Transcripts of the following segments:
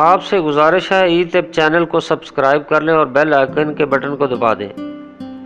آپ سے گزارش ہے ای طب چینل کو سبسکرائب کر لیں اور بیل آئیکن کے بٹن کو دبا دیں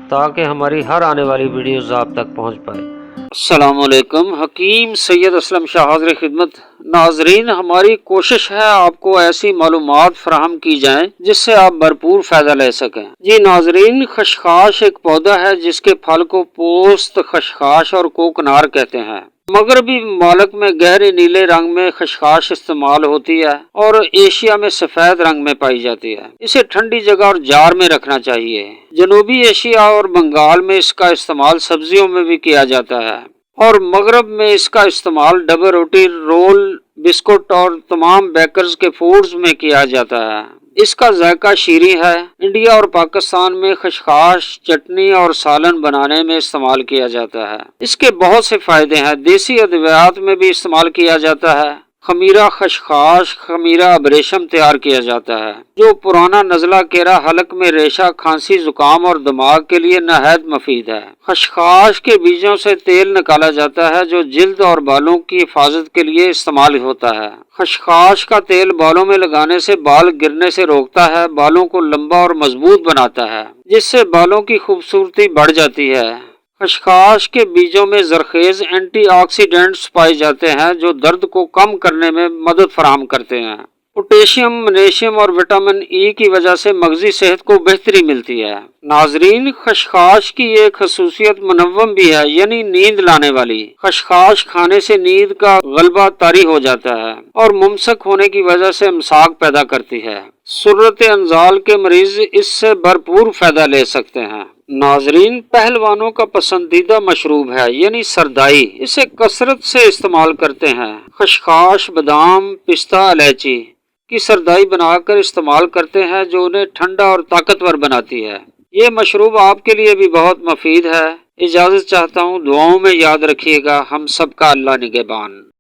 تاکہ ہماری ہر آنے والی ویڈیوز آپ تک پہنچ پائے۔ السلام علیکم، حکیم سید اسلم شاہ حاضر خدمت۔ ناظرین، ہماری کوشش ہے آپ کو ایسی معلومات فراہم کی جائیں جس سے آپ بھرپور فائدہ لے سکیں۔ جی ناظرین، خشخاش ایک پودا ہے جس کے پھل کو پوست خشخاش اور کوکنار کہتے ہیں۔ مغربی ممالک میں گہرے نیلے رنگ میں خشخاش استعمال ہوتی ہے اور ایشیا میں سفید رنگ میں پائی جاتی ہے۔ اسے ٹھنڈی جگہ اور جار میں رکھنا چاہیے۔ جنوبی ایشیا اور بنگال میں اس کا استعمال سبزیوں میں بھی کیا جاتا ہے اور مغرب میں اس کا استعمال ڈبل روٹی، رول، بسکٹ اور تمام بیکرز کے فوڈز میں کیا جاتا ہے۔ اس کا ذائقہ شیریں ہے۔ انڈیا اور پاکستان میں خشخاش چٹنی اور سالن بنانے میں استعمال کیا جاتا ہے۔ اس کے بہت سے فائدے ہیں۔ دیسی ادویات میں بھی استعمال کیا جاتا ہے۔ خمیرہ خشخاش خمیرہ ابریشم تیار کیا جاتا ہے جو پرانا نزلہ کیرا حلق میں ریشہ، کھانسی، زکام اور دماغ کے لیے نہایت مفید ہے۔ خشخاش کے بیجوں سے تیل نکالا جاتا ہے جو جلد اور بالوں کی حفاظت کے لیے استعمال ہوتا ہے۔ خشخاش کا تیل بالوں میں لگانے سے بال گرنے سے روکتا ہے، بالوں کو لمبا اور مضبوط بناتا ہے جس سے بالوں کی خوبصورتی بڑھ جاتی ہے۔ خشخاش کے بیجوں میں زرخیز اینٹی آکسیڈنٹس پائے جاتے ہیں جو درد کو کم کرنے میں مدد فراہم کرتے ہیں۔ پوٹیشیم، میگنیشیم اور وٹامن ای کی وجہ سے مغزی صحت کو بہتری ملتی ہے۔ ناظرین، خشخاش کی ایک خصوصیت منوم بھی ہے، یعنی نیند لانے والی۔ خشخاش کھانے سے نیند کا غلبہ طاری ہو جاتا ہے اور ممسک ہونے کی وجہ سے امساک پیدا کرتی ہے۔ سرۃ انزال کے مریض اس سے بھرپور فائدہ لے سکتے ہیں۔ ناظرین، پہلوانوں کا پسندیدہ مشروب ہے، یعنی سردائی۔ اسے کثرت سے استعمال کرتے ہیں۔ خشخاش، بادام، پستہ، الائچی کی سردائی بنا کر استعمال کرتے ہیں جو انہیں ٹھنڈا اور طاقتور بناتی ہے۔ یہ مشروب آپ کے لیے بھی بہت مفید ہے۔ اجازت چاہتا ہوں، دعاؤں میں یاد رکھیے گا۔ ہم سب کا اللہ نگہبان۔